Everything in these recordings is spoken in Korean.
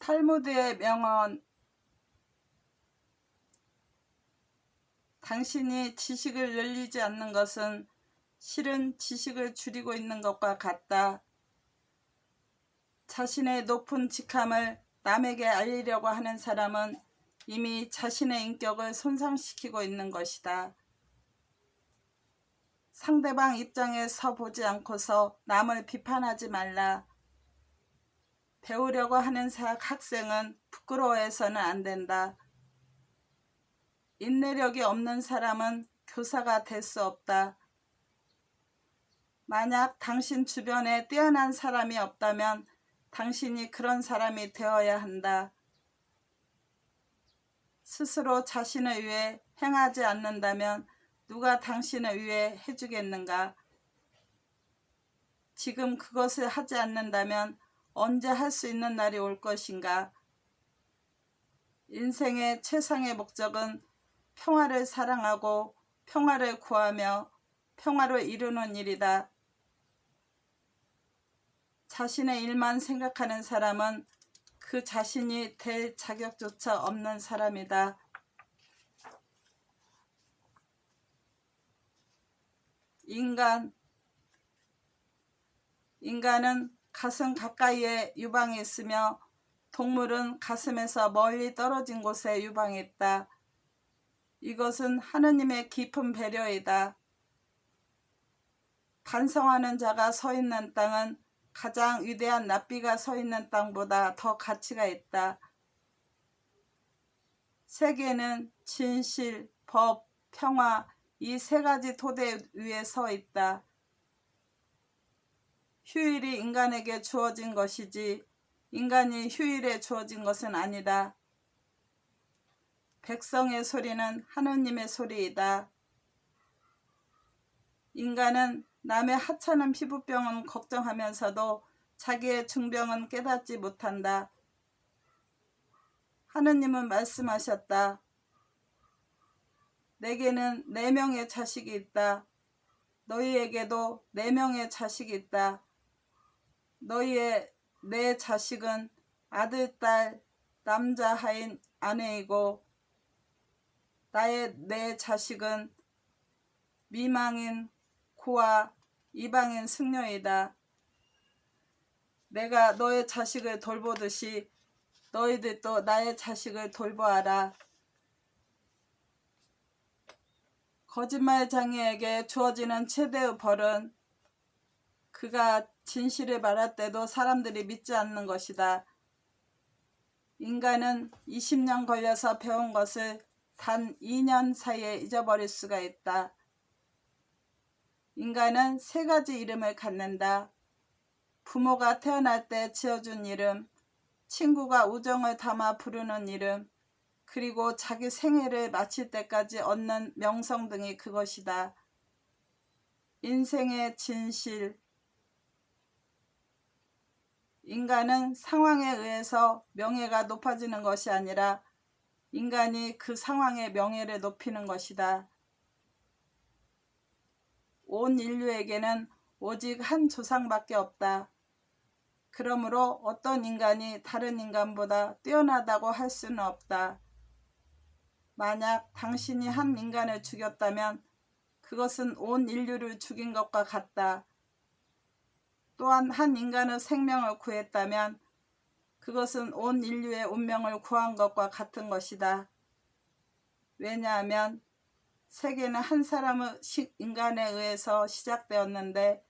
탈무드의 명언. 당신이 지식을 늘리지 않는 것은 실은 지식을 줄이고 있는 것과 같다. 자신의 높은 직함을 남에게 알리려고 하는 사람은 이미 자신의 인격을 손상시키고 있는 것이다. 상대방 입장에 서 보지 않고서 남을 비판하지 말라. 배우려고 하는 학생은 부끄러워해서는 안 된다. 인내력이 없는 사람은 교사가 될 수 없다. 만약 당신 주변에 뛰어난 사람이 없다면 당신이 그런 사람이 되어야 한다. 스스로 자신을 위해 행하지 않는다면 누가 당신을 위해 해주겠는가? 지금 그것을 하지 않는다면 언제 할 수 있는 날이 올 것인가? 인생의 최상의 목적은 평화를 사랑하고 평화를 구하며 평화를 이루는 일이다. 자신의 일만 생각하는 사람은 그 자신이 될 자격조차 없는 사람이다. 인간은 가슴 가까이에 유방이 있으며 동물은 가슴에서 멀리 떨어진 곳에 유방이 있다. 이것은 하느님의 깊은 배려이다. 반성하는 자가 서 있는 땅은 가장 위대한 납비가 서 있는 땅보다 더 가치가 있다. 세계는 진실, 법, 평화 이 세 가지 토대 위에 서 있다. 휴일이 인간에게 주어진 것이지 인간이 휴일에 주어진 것은 아니다. 백성의 소리는 하느님의 소리이다. 인간은 남의 하찮은 피부병은 걱정하면서도 자기의 중병은 깨닫지 못한다. 하느님은 말씀하셨다. 내게는 4명의 자식이 있다. 너희에게도 4명의 자식이 있다. 너희의 4 자식은 아들, 딸, 남자, 하인, 아내이고 나의 4 자식은 미망인, 고아, 이방인 승려이다. 내가 너의 자식을 돌보듯이 너희들도 나의 자식을 돌보아라. 거짓말장애에게 주어지는 최대의 벌은 그가 진실을 말할 때도 사람들이 믿지 않는 것이다. 인간은 20년 걸려서 배운 것을 단 2년 사이에 잊어버릴 수가 있다. 인간은 3가지 이름을 갖는다. 부모가 태어날 때 지어준 이름, 친구가 우정을 담아 부르는 이름, 그리고 자기 생애를 마칠 때까지 얻는 명성 등이 그것이다. 인생의 진실. 인간은 상황에 의해서 명예가 높아지는 것이 아니라 인간이 그 상황의 명예를 높이는 것이다. 온 인류에게는 오직 한 조상밖에 없다. 그러므로 어떤 인간이 다른 인간보다 뛰어나다고 할 수는 없다. 만약 당신이 한 인간을 죽였다면 그것은 온 인류를 죽인 것과 같다. 또한 한 인간의 생명을 구했다면 그것은 온 인류의 운명을 구한 것과 같은 것이다. 왜냐하면 세계는 한 사람의 인간에 의해서 시작되었는데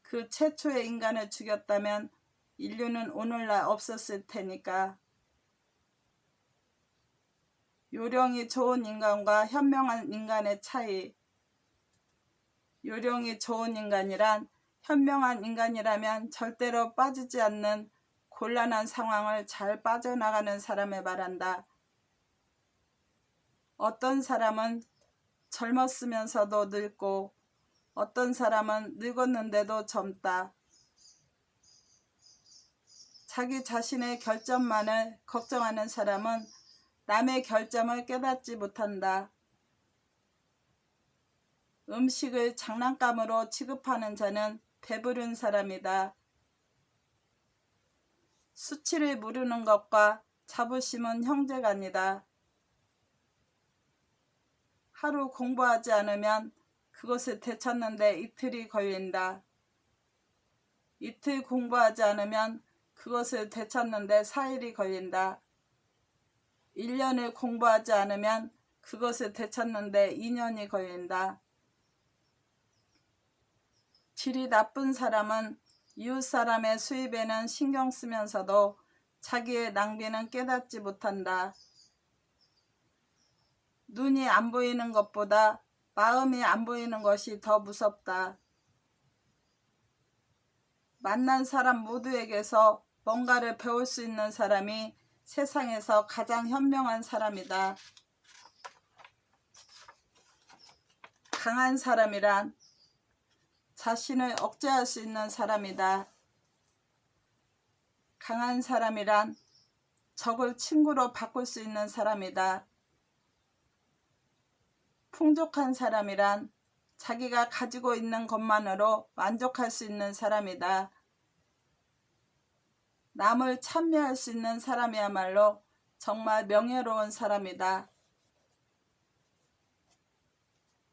그 최초의 인간을 죽였다면 인류는 오늘날 없었을 테니까. 요령이 좋은 인간과 현명한 인간의 차이. 요령이 좋은 인간이란 현명한 인간이라면 절대로 빠지지 않는 곤란한 상황을 잘 빠져나가는 사람을 말한다. 어떤 사람은 젊었으면서도 늙고 어떤 사람은 늙었는데도 젊다. 자기 자신의 결점만을 걱정하는 사람은 남의 결점을 깨닫지 못한다. 음식을 장난감으로 취급하는 자는 배부른 사람이다. 수치를 무르는 것과 자부심은 형제간이다. 하루 공부하지 않으면 그것을 되찾는데 이틀이 걸린다. 이틀 공부하지 않으면 그것을 되찾는데 4일이 걸린다. 1년을 공부하지 않으면 그것을 되찾는데 2년이 걸린다. 질이 나쁜 사람은 이웃 사람의 수입에는 신경 쓰면서도 자기의 낭비는 깨닫지 못한다. 눈이 안 보이는 것보다 마음이 안 보이는 것이 더 무섭다. 만난 사람 모두에게서 뭔가를 배울 수 있는 사람이 세상에서 가장 현명한 사람이다. 강한 사람이란 자신을 억제할 수 있는 사람이다. 강한 사람이란 적을 친구로 바꿀 수 있는 사람이다. 풍족한 사람이란 자기가 가지고 있는 것만으로 만족할 수 있는 사람이다. 남을 찬미할 수 있는 사람이야말로 정말 명예로운 사람이다.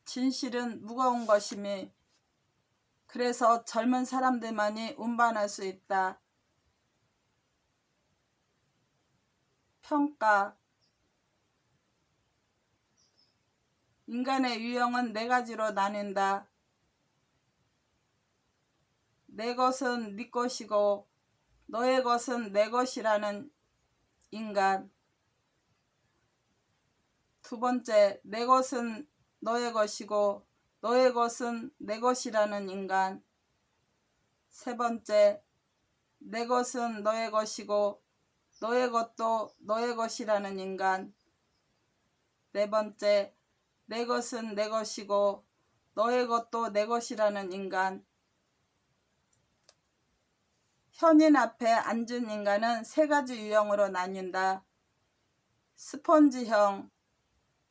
진실은 무거운 것이니 그래서 젊은 사람들만이 운반할 수 있다. 평가. 인간의 유형은 4가지로 나뉜다. 내 것은 네 것이고 너의 것은 내 것이라는 인간. 두 번째, 내 것은 너의 것이고 너의 것은 내 것이라는 인간. 세 번째, 내 것은 너의 것이고 너의 것도 너의 것이라는 인간. 네 번째, 내 것은 내 것이고 너의 것도 내 것이라는 인간. 현인 앞에 앉은 인간은 3가지 유형으로 나뉜다. 스펀지형,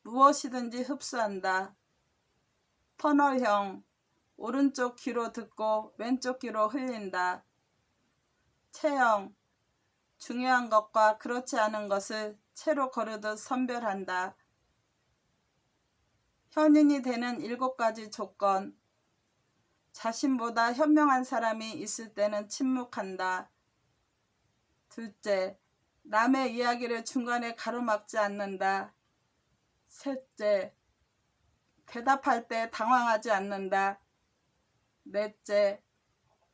무엇이든지 흡수한다. 터널형, 오른쪽 귀로 듣고 왼쪽 귀로 흘린다. 체형, 중요한 것과 그렇지 않은 것을 채로 거르듯 선별한다. 현인이 되는 7가지 조건. 자신보다 현명한 사람이 있을 때는 침묵한다. 둘째, 남의 이야기를 중간에 가로막지 않는다. 셋째, 대답할 때 당황하지 않는다. 넷째,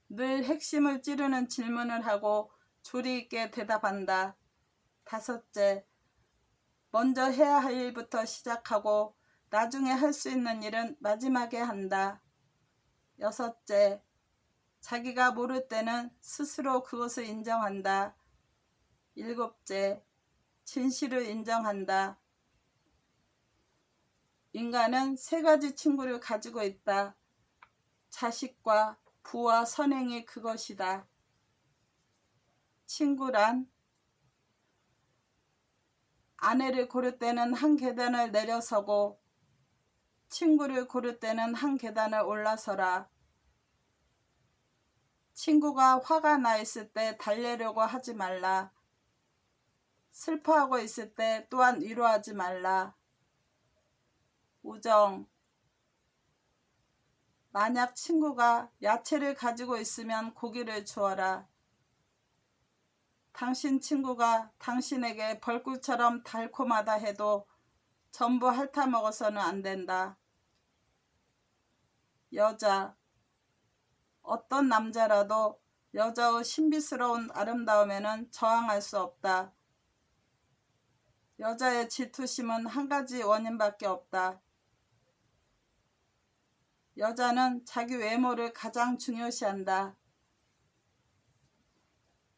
늘 핵심을 찌르는 질문을 하고 조리 있게 대답한다. 다섯째, 먼저 해야 할 일부터 시작하고 나중에 할 수 있는 일은 마지막에 한다. 여섯째, 자기가 모를 때는 스스로 그것을 인정한다. 일곱째, 진실을 인정한다. 인간은 3가지 친구를 가지고 있다. 자식과 부와 선행이 그것이다. 친구란 아내를 고를 때는 한 계단을 내려서고 친구를 고를 때는 한 계단을 올라서라. 친구가 화가 나 있을 때 달래려고 하지 말라. 슬퍼하고 있을 때 또한 위로하지 말라. 우정. 만약 친구가 야채를 가지고 있으면 고기를 주어라. 당신 친구가 당신에게 벌꿀처럼 달콤하다 해도 전부 핥아먹어서는 안 된다. 여자. 어떤 남자라도 여자의 신비스러운 아름다움에는 저항할 수 없다. 여자의 질투심은 한 가지 원인밖에 없다. 여자는 자기 외모를 가장 중요시한다.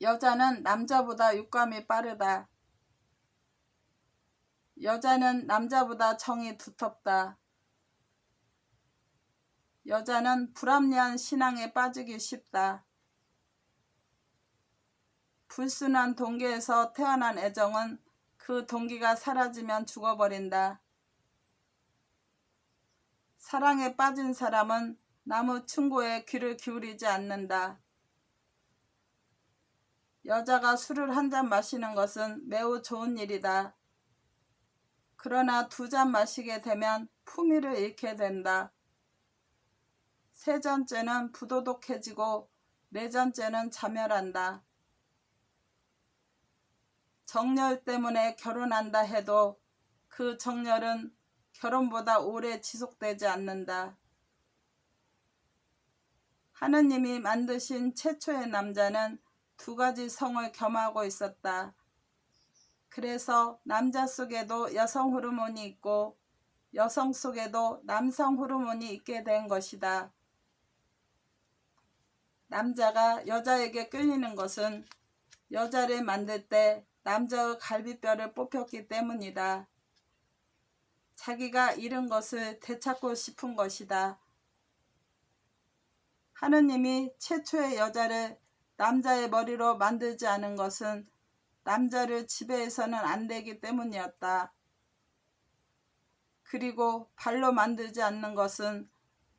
여자는 남자보다 육감이 빠르다. 여자는 남자보다 정이 두텁다. 여자는 불합리한 신앙에 빠지기 쉽다. 불순한 동기에서 태어난 애정은 그 동기가 사라지면 죽어버린다. 사랑에 빠진 사람은 남의 충고에 귀를 기울이지 않는다. 여자가 술을 한 잔 마시는 것은 매우 좋은 일이다. 그러나 2잔 마시게 되면 품위를 잃게 된다. 3잔째는 부도덕해지고 4잔째는 자멸한다. 정열 때문에 결혼한다 해도 그 정열은 결혼보다 오래 지속되지 않는다. 하느님이 만드신 최초의 남자는 2가지 성을 겸하고 있었다. 그래서 남자 속에도 여성 호르몬이 있고 여성 속에도 남성 호르몬이 있게 된 것이다. 남자가 여자에게 끌리는 것은 여자를 만들 때 남자의 갈비뼈를 뽑혔기 때문이다. 자기가 잃은 것을 되찾고 싶은 것이다. 하느님이 최초의 여자를 남자의 머리로 만들지 않은 것은 남자를 지배해서는 안 되기 때문이었다. 그리고 발로 만들지 않는 것은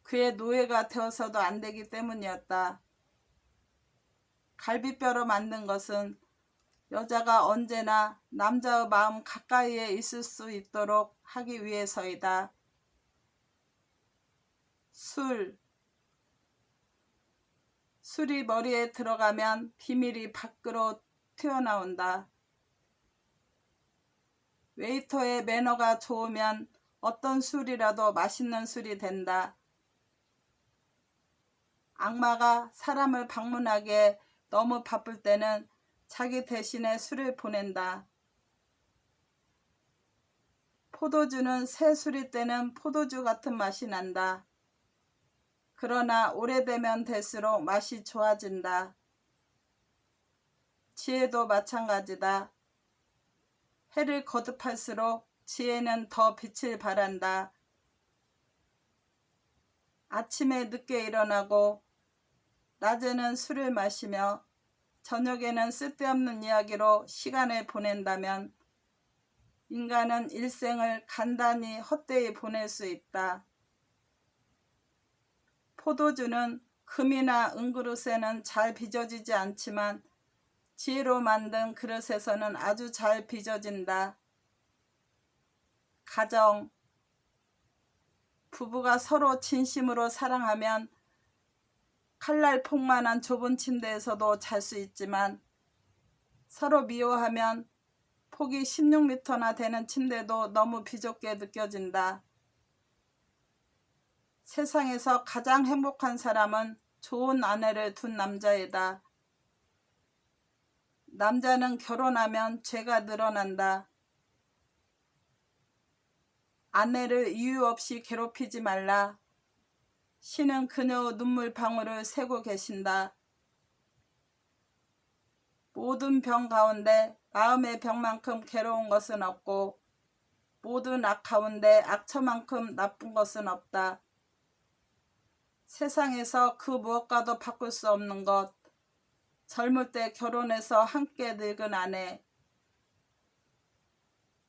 그의 노예가 되어서도 안 되기 때문이었다. 갈비뼈로 만든 것은 여자가 언제나 남자의 마음 가까이에 있을 수 있도록 하기 위해서이다. 술이 머리에 들어가면 비밀이 밖으로 튀어나온다. 웨이터의 매너가 좋으면 어떤 술이라도 맛있는 술이 된다. 악마가 사람을 방문하기에 너무 바쁠 때는 자기 대신에 술을 보낸다. 포도주는 새 술일 때는 포도주 같은 맛이 난다. 그러나 오래되면 될수록 맛이 좋아진다. 지혜도 마찬가지다. 해를 거듭할수록 지혜는 더 빛을 발한다. 아침에 늦게 일어나고 낮에는 술을 마시며 저녁에는 쓸데없는 이야기로 시간을 보낸다면 인간은 일생을 간단히 헛되이 보낼 수 있다. 포도주는 금이나 은그릇에는 잘 빚어지지 않지만 지혜로 만든 그릇에서는 아주 잘 빚어진다. 가정, 부부가 서로 진심으로 사랑하면 칼날폭만한 좁은 침대에서도 잘 수 있지만 서로 미워하면 폭이 16m나 되는 침대도 너무 비좁게 느껴진다. 세상에서 가장 행복한 사람은 좋은 아내를 둔 남자이다. 남자는 결혼하면 죄가 늘어난다. 아내를 이유 없이 괴롭히지 말라. 신은 그녀의 눈물 방울을 세고 계신다. 모든 병 가운데 마음의 병만큼 괴로운 것은 없고 모든 악 가운데 악처만큼 나쁜 것은 없다. 세상에서 그 무엇과도 바꿀 수 없는 것, 젊을 때 결혼해서 함께 늙은 아내.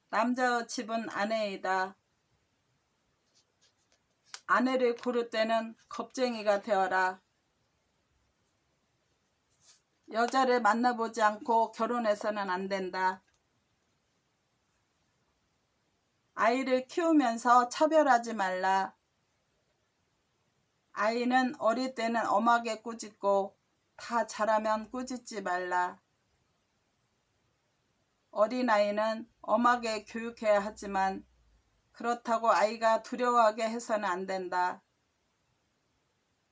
남자의 집은 아내이다. 아내를 고를 때는 겁쟁이가 되어라. 여자를 만나보지 않고 결혼해서는 안 된다. 아이를 키우면서 차별하지 말라. 아이는 어릴 때는 엄하게 꾸짖고 다 자라면 꾸짖지 말라. 어린아이는 엄하게 교육해야 하지만 그렇다고 아이가 두려워하게 해서는 안 된다.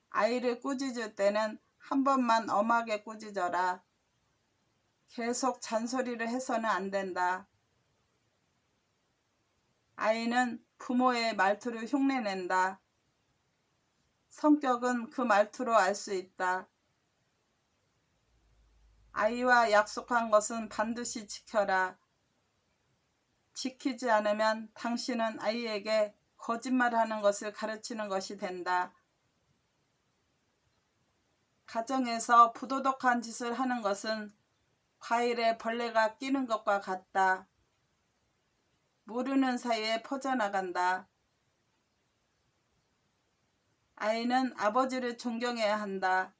아이를 꾸짖을 때는 한 번만 엄하게 꾸짖어라. 계속 잔소리를 해서는 안 된다. 아이는 부모의 말투를 흉내낸다. 성격은 그 말투로 알 수 있다. 아이와 약속한 것은 반드시 지켜라. 지키지 않으면 당신은 아이에게 거짓말하는 것을 가르치는 것이 된다. 가정에서 부도덕한 짓을 하는 것은 과일에 벌레가 끼는 것과 같다. 모르는 사이에 퍼져나간다. 아이는 아버지를 존경해야 한다.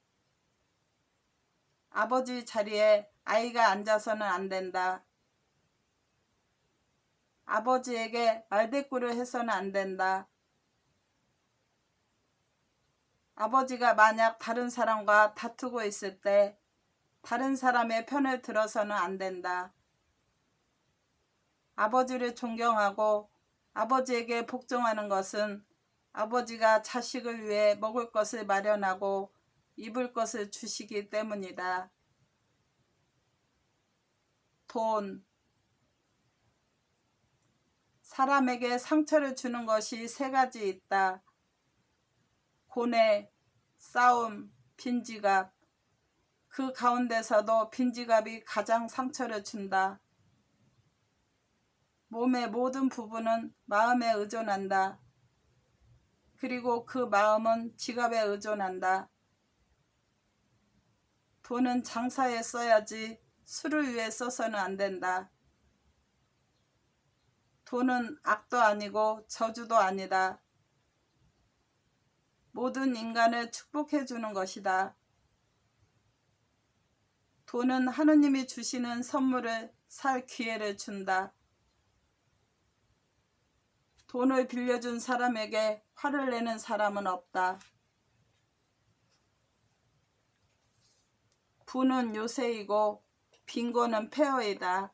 아버지 자리에 아이가 앉아서는 안 된다. 아버지에게 말대꾸를 해서는 안 된다. 아버지가 만약 다른 사람과 다투고 있을 때 다른 사람의 편을 들어서는 안 된다. 아버지를 존경하고 아버지에게 복종하는 것은 아버지가 자식을 위해 먹을 것을 마련하고 입을 것을 주시기 때문이다. 돈. 사람에게 상처를 주는 것이 세 가지 있다. 고뇌, 싸움, 빈지갑. 그 가운데서도 빈지갑이 가장 상처를 준다. 몸의 모든 부분은 마음에 의존한다. 그리고 그 마음은 지갑에 의존한다. 돈은 장사에 써야지 술을 위해 써서는 안 된다. 돈은 악도 아니고 저주도 아니다. 모든 인간을 축복해 주는 것이다. 돈은 하느님이 주시는 선물을 살 기회를 준다. 돈을 빌려준 사람에게 화를 내는 사람은 없다. 부는 요새이고 빈곤은 폐허이다.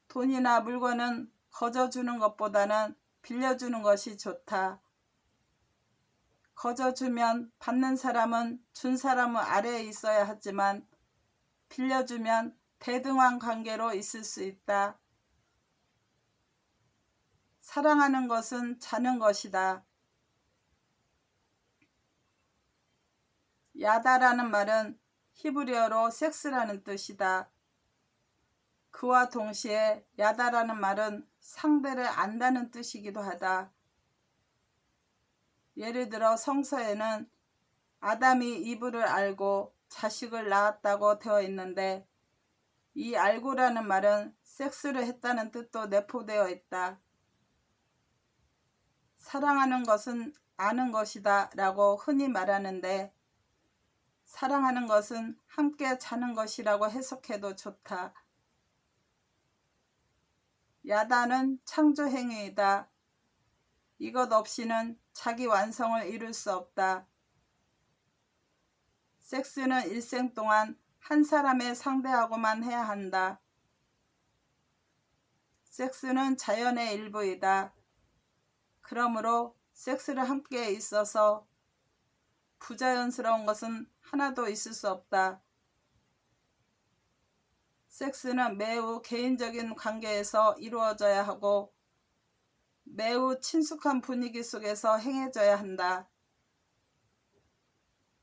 돈이나 물건은 거저주는 것보다는 빌려주는 것이 좋다. 거저주면 받는 사람은 준 사람은 아래에 있어야 하지만 빌려주면 대등한 관계로 있을 수 있다. 사랑하는 것은 자는 것이다. 야다라는 말은 히브리어로 섹스라는 뜻이다. 그와 동시에 야다라는 말은 상대를 안다는 뜻이기도 하다. 예를 들어 성서에는 아담이 이브를 알고 자식을 낳았다고 되어 있는데 이 알고라는 말은 섹스를 했다는 뜻도 내포되어 있다. 사랑하는 것은 아는 것이다 라고 흔히 말하는데 사랑하는 것은 함께 자는 것이라고 해석해도 좋다. 야다는 창조행위이다. 이것 없이는 자기 완성을 이룰 수 없다. 섹스는 일생 동안 한 사람의 상대하고만 해야 한다. 섹스는 자연의 일부이다. 그러므로 섹스를 함께 있어서 부자연스러운 것은 하나도 있을 수 없다. 섹스는 매우 개인적인 관계에서 이루어져야 하고 매우 친숙한 분위기 속에서 행해져야 한다.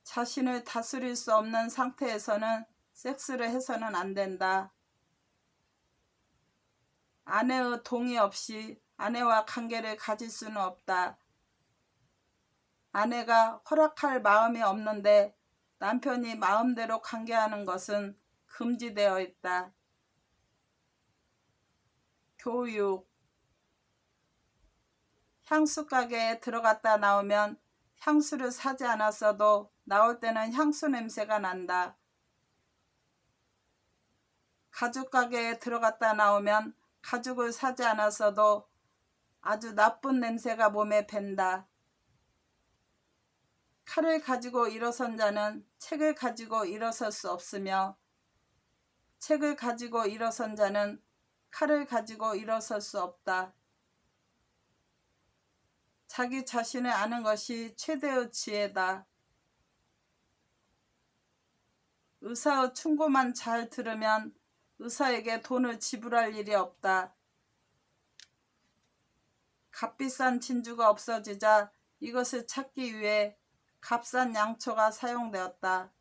자신을 다스릴 수 없는 상태에서는 섹스를 해서는 안 된다. 아내의 동의 없이 아내와 관계를 가질 수는 없다. 아내가 허락할 마음이 없는데 남편이 마음대로 관계하는 것은 금지되어 있다. 교육. 향수 가게에 들어갔다 나오면 향수를 사지 않았어도 나올 때는 향수 냄새가 난다. 가죽 가게에 들어갔다 나오면 가죽을 사지 않았어도 아주 나쁜 냄새가 몸에 밴다. 칼을 가지고 일어선 자는 책을 가지고 일어설 수 없으며 책을 가지고 일어선 자는 칼을 가지고 일어설 수 없다. 자기 자신을 아는 것이 최대의 지혜다. 의사의 충고만 잘 들으면 의사에게 돈을 지불할 일이 없다. 값비싼 진주가 없어지자 이것을 찾기 위해 값싼 양초가 사용되었다.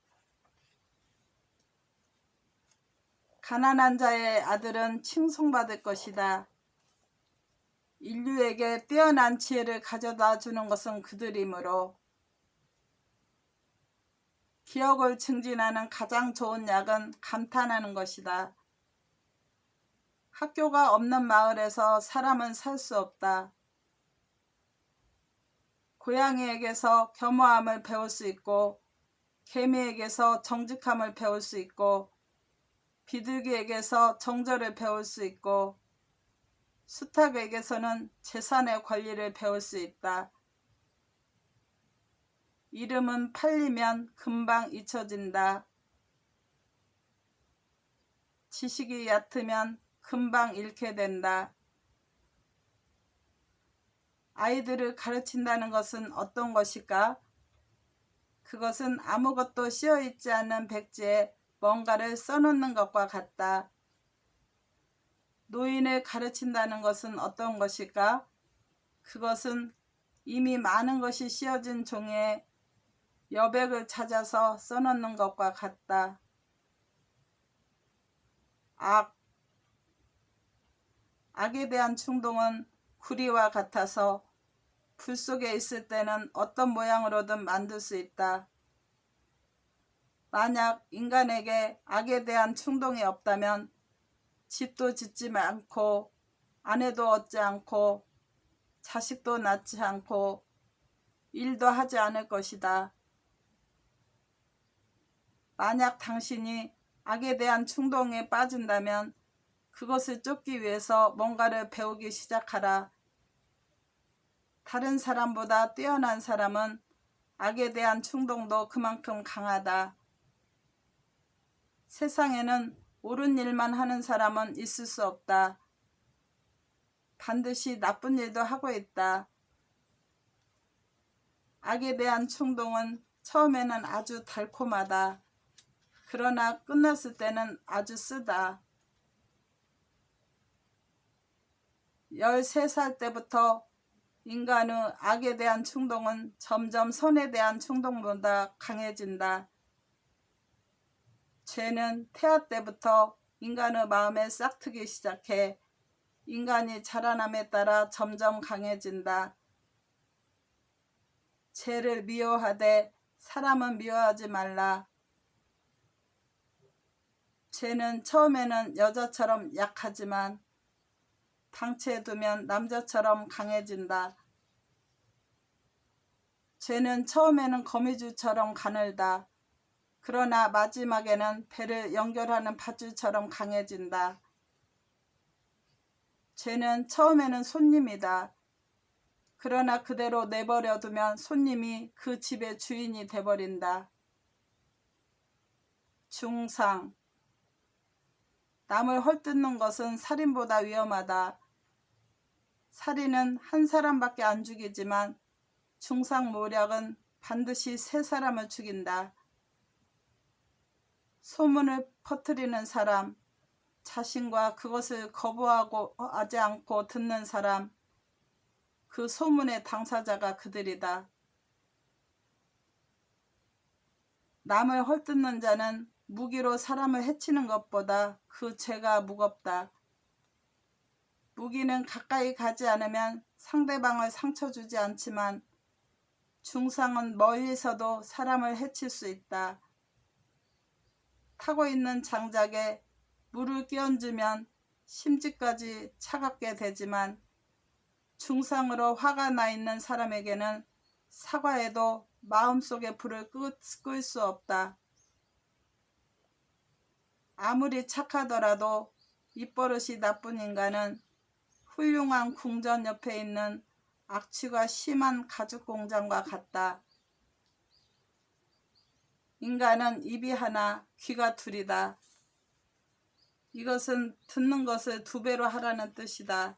가난한 자의 아들은 칭송받을 것이다. 인류에게 뛰어난 지혜를 가져다 주는 것은 그들이므로 기억을 증진하는 가장 좋은 약은 감탄하는 것이다. 학교가 없는 마을에서 사람은 살 수 없다. 고양이에게서 겸허함을 배울 수 있고 개미에게서 정직함을 배울 수 있고 비둘기에게서 정절을 배울 수 있고 수탉에게서는 재산의 권리를 배울 수 있다. 이름은 팔리면 금방 잊혀진다. 지식이 얕으면 금방 잃게 된다. 아이들을 가르친다는 것은 어떤 것일까? 그것은 아무것도 씌어있지 않은 백지에 뭔가를 써놓는 것과 같다. 노인을 가르친다는 것은 어떤 것일까? 그것은 이미 많은 것이 씌어진 종이에 여백을 찾아서 써놓는 것과 같다. 악에 대한 충동은 구리와 같아서 불 속에 있을 때는 어떤 모양으로든 만들 수 있다. 만약 인간에게 악에 대한 충동이 없다면 집도 짓지 않고 아내도 얻지 않고 자식도 낳지 않고 일도 하지 않을 것이다. 만약 당신이 악에 대한 충동에 빠진다면 그것을 쫓기 위해서 뭔가를 배우기 시작하라. 다른 사람보다 뛰어난 사람은 악에 대한 충동도 그만큼 강하다. 세상에는 옳은 일만 하는 사람은 있을 수 없다. 반드시 나쁜 일도 하고 있다. 악에 대한 충동은 처음에는 아주 달콤하다. 그러나 끝났을 때는 아주 쓰다. 13살 때부터 인간의 악에 대한 충동은 점점 선에 대한 충동보다 강해진다. 죄는 태아 때부터 인간의 마음에 싹트기 시작해 인간이 자라남에 따라 점점 강해진다. 죄를 미워하되 사람은 미워하지 말라. 죄는 처음에는 여자처럼 약하지만 방치해 두면 남자처럼 강해진다. 죄는 처음에는 거미줄처럼 가늘다. 그러나 마지막에는 배를 연결하는 밧줄처럼 강해진다. 죄는 처음에는 손님이다. 그러나 그대로 내버려 두면 손님이 그 집의 주인이 돼버린다. 중상. 남을 헐뜯는 것은 살인보다 위험하다. 살인은 한 사람밖에 안 죽이지만 중상모략은 반드시 3사람을 죽인다. 소문을 퍼뜨리는 사람, 자신과 그것을 거부하고 하지 않고 듣는 사람, 그 소문의 당사자가 그들이다. 남을 헐뜯는 자는 무기로 사람을 해치는 것보다 그 죄가 무겁다. 무기는 가까이 가지 않으면 상대방을 상처 주지 않지만 중상은 멀리서도 사람을 해칠 수 있다. 타고 있는 장작에 물을 끼얹으면 심지까지 차갑게 되지만 중상으로 화가 나 있는 사람에게는 사과해도 마음속에 불을 끌 수 없다. 아무리 착하더라도 입버릇이 나쁜 인간은 훌륭한 궁전 옆에 있는 악취가 심한 가죽 공장과 같다. 인간은 입이 하나, 귀가 둘이다. 이것은 듣는 것을 2배로 하라는 뜻이다.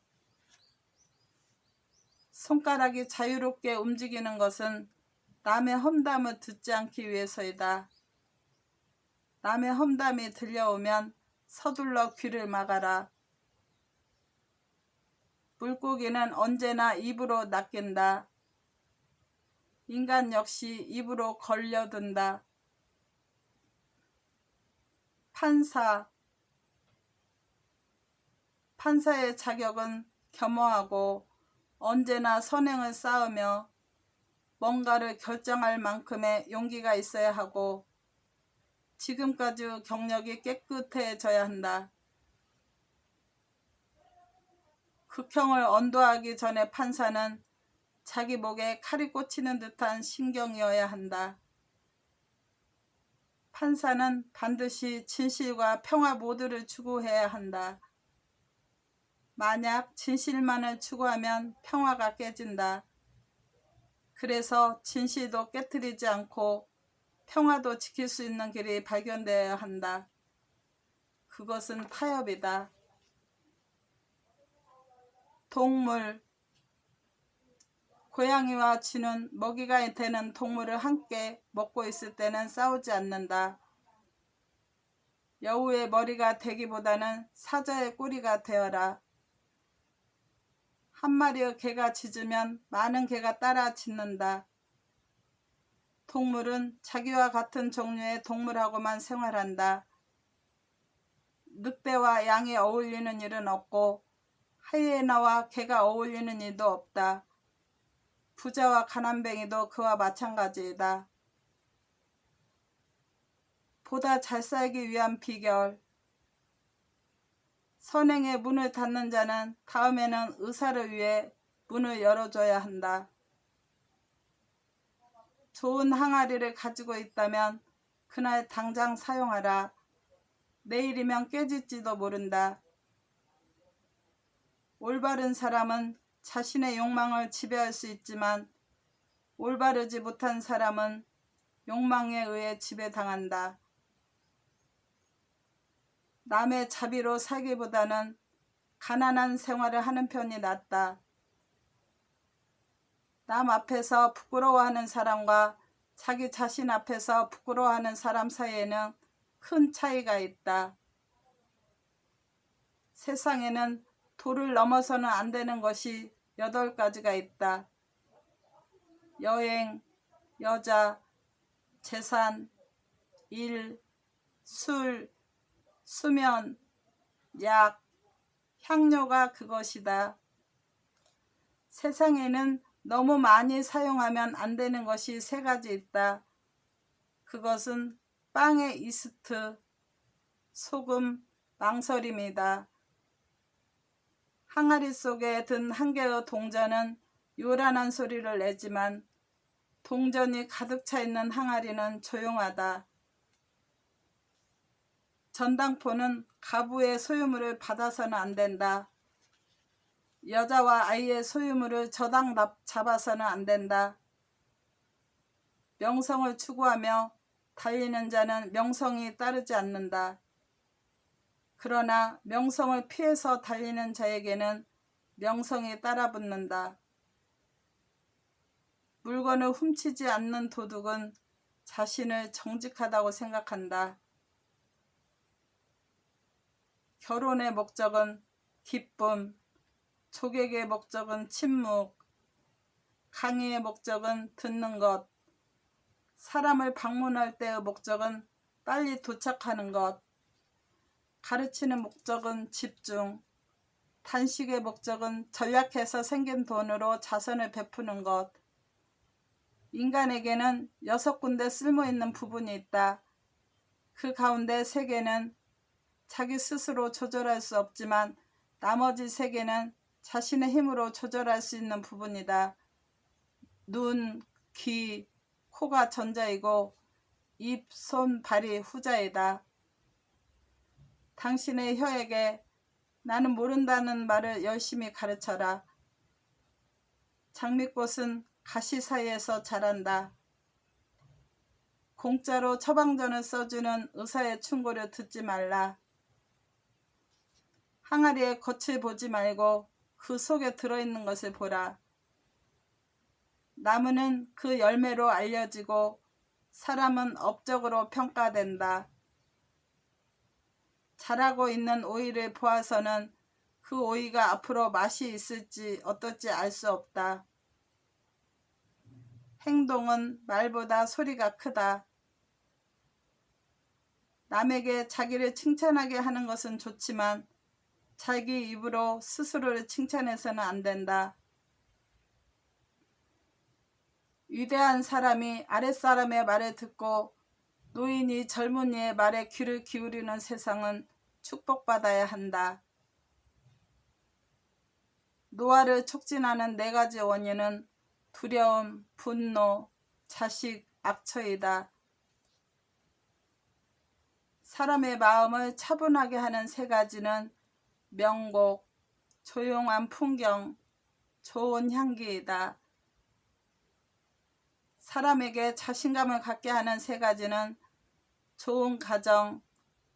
손가락이 자유롭게 움직이는 것은 남의 험담을 듣지 않기 위해서이다. 남의 험담이 들려오면 서둘러 귀를 막아라. 물고기는 언제나 입으로 낚인다. 인간 역시 입으로 걸려든다. 판사의 자격은 겸허하고 언제나 선행을 쌓으며 뭔가를 결정할 만큼의 용기가 있어야 하고 지금까지 경력이 깨끗해져야 한다. 극형을 언도하기 전에 판사는 자기 목에 칼이 꽂히는 듯한 신경이어야 한다. 판사는 반드시 진실과 평화 모두를 추구해야 한다. 만약 진실만을 추구하면 평화가 깨진다. 그래서 진실도 깨뜨리지 않고 평화도 지킬 수 있는 길이 발견되어야 한다. 그것은 타협이다. 동물, 고양이와 쥐는 먹이가 되는 동물을 함께 먹고 있을 때는 싸우지 않는다. 여우의 머리가 되기보다는 사자의 꼬리가 되어라. 한 마리의 개가 짖으면 많은 개가 따라 짖는다. 동물은 자기와 같은 종류의 동물하고만 생활한다. 늑대와 양이 어울리는 일은 없고 하이에나와 개가 어울리는 일도 없다. 부자와 가난뱅이도 그와 마찬가지이다. 보다 잘 살기 위한 비결. 선행의 문을 닫는 자는 다음에는 의사를 위해 문을 열어줘야 한다. 좋은 항아리를 가지고 있다면 그날 당장 사용하라. 내일이면 깨질지도 모른다. 올바른 사람은 자신의 욕망을 지배할 수 있지만 올바르지 못한 사람은 욕망에 의해 지배당한다. 남의 자비로 살기보다는 가난한 생활을 하는 편이 낫다. 남 앞에서 부끄러워하는 사람과 자기 자신 앞에서 부끄러워하는 사람 사이에는 큰 차이가 있다. 세상에는 도를 넘어서는 안 되는 것이 8가지가 있다. 여행, 여자, 재산, 일, 술, 수면, 약, 향료가 그것이다. 세상에는 너무 많이 사용하면 안 되는 것이 3가지 있다. 그것은 빵의 이스트, 소금, 망설임이다. 항아리 속에 든 한 개의 동전은 요란한 소리를 내지만 동전이 가득 차 있는 항아리는 조용하다. 전당포는 가부의 소유물을 받아서는 안 된다. 여자와 아이의 소유물을 저당 잡아서는 안 된다. 명성을 추구하며 달리는 자는 명성이 따르지 않는다. 그러나 명성을 피해서 달리는 자에게는 명성이 따라붙는다. 물건을 훔치지 않는 도둑은 자신을 정직하다고 생각한다. 결혼의 목적은 기쁨, 조객의 목적은 침묵, 강의의 목적은 듣는 것, 사람을 방문할 때의 목적은 빨리 도착하는 것, 가르치는 목적은 집중, 단식의 목적은 전략해서 생긴 돈으로 자선을 베푸는 것. 인간에게는 6군데 쓸모있는 부분이 있다. 그 가운데 3개는 자기 스스로 조절할 수 없지만 나머지 3개는 자신의 힘으로 조절할 수 있는 부분이다. 눈, 귀, 코가 전자이고 입, 손, 발이 후자이다. 당신의 혀에게 나는 모른다는 말을 열심히 가르쳐라. 장미꽃은 가시 사이에서 자란다. 공짜로 처방전을 써주는 의사의 충고를 듣지 말라. 항아리의 겉을 보지 말고 그 속에 들어있는 것을 보라. 나무는 그 열매로 알려지고 사람은 업적으로 평가된다. 자라고 있는 오이를 보아서는 그 오이가 앞으로 맛이 있을지 어떨지 알 수 없다. 행동은 말보다 소리가 크다. 남에게 자기를 칭찬하게 하는 것은 좋지만 자기 입으로 스스로를 칭찬해서는 안 된다. 위대한 사람이 아랫사람의 말을 듣고 노인이 젊은이의 말에 귀를 기울이는 세상은 축복받아야 한다. 노화를 촉진하는 4가지 원인은 두려움, 분노, 자식, 악처이다. 사람의 마음을 차분하게 하는 세 가지는 명곡, 조용한 풍경, 좋은 향기이다. 사람에게 자신감을 갖게 하는 세 가지는 좋은 가정,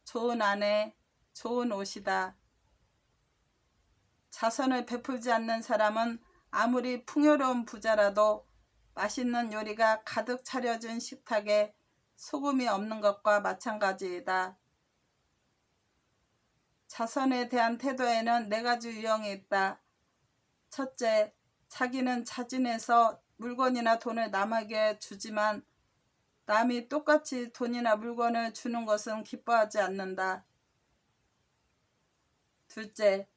좋은 아내, 좋은 옷이다. 자선을 베풀지 않는 사람은 아무리 풍요로운 부자라도 맛있는 요리가 가득 차려진 식탁에 소금이 없는 것과 마찬가지이다. 자선에 대한 태도에는 네 가지 유형이 있다. 첫째, 자기는 자진해서 물건이나 돈을 남에게 주지만 남이 똑같이 돈이나 물건을 주는 것은 기뻐하지 않는다. 둘째,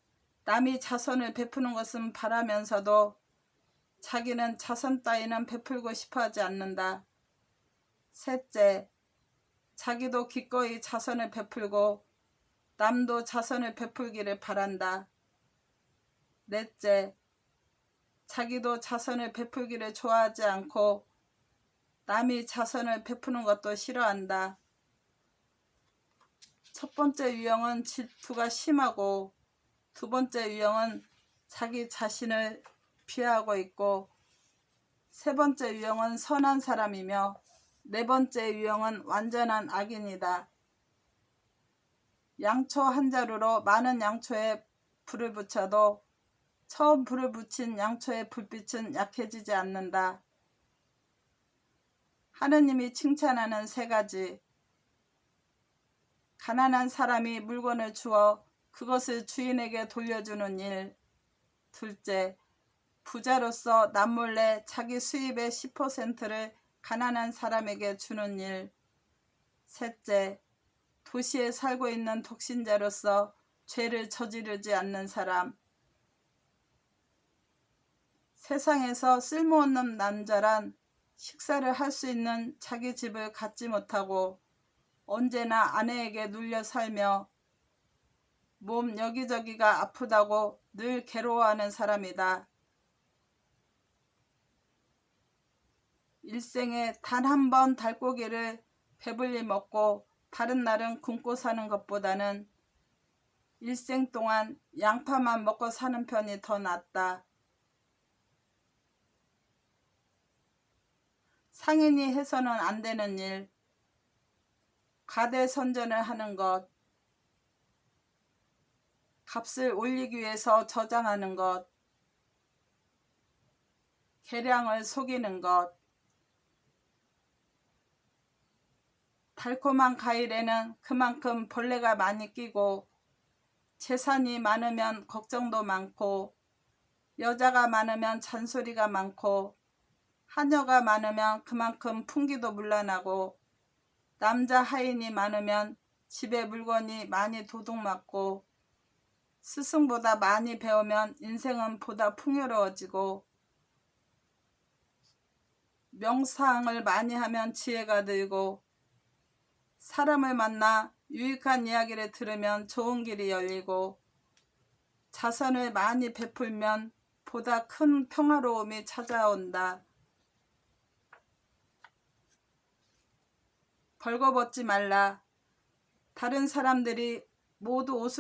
남이 자선을 베푸는 것은 바라면서도 자기는 자선 따위는 베풀고 싶어하지 않는다. 셋째, 자기도 기꺼이 자선을 베풀고 남도 자선을 베풀기를 바란다. 넷째, 자기도 자선을 베풀기를 좋아하지 않고 남이 자선을 베푸는 것도 싫어한다. 첫 번째 유형은 질투가 심하고 두 번째 유형은 자기 자신을 비하하고 있고 세 번째 유형은 선한 사람이며 네 번째 유형은 완전한 악인이다. 양초 한 자루로 많은 양초에 불을 붙여도 처음 불을 붙인 양초의 불빛은 약해지지 않는다. 하느님이 칭찬하는 세 가지. 가난한 사람이 물건을 주어 그것을 주인에게 돌려주는 일. 둘째, 부자로서 남몰래 자기 수입의 10%를 가난한 사람에게 주는 일. 셋째, 도시에 살고 있는 독신자로서 죄를 저지르지 않는 사람. 세상에서 쓸모없는 남자란 식사를 할 수 있는 자기 집을 갖지 못하고 언제나 아내에게 눌려 살며 몸 여기저기가 아프다고 늘 괴로워하는 사람이다. 일생에 단 한 번 닭고기를 배불리 먹고 다른 날은 굶고 사는 것보다는 일생 동안 양파만 먹고 사는 편이 더 낫다. 상인이 해서는 안 되는 일, 가대선전을 하는 것, 값을 올리기 위해서 저장하는 것, 계량을 속이는 것, 달콤한 과일에는 그만큼 벌레가 많이 끼고 재산이 많으면 걱정도 많고 여자가 많으면 잔소리가 많고 하녀가 많으면 그만큼 풍기도 문란하고 남자 하인이 많으면 집에 물건이 많이 도둑맞고 스승보다 많이 배우면 인생은 보다 풍요로워지고 명상을 많이 하면 지혜가 들고 사람을 만나 유익한 이야기를 들으면 좋은 길이 열리고 자선을 많이 베풀면 보다 큰 평화로움이 찾아온다. 벌거벗지 말라. 다른 사람들이 모두 옷을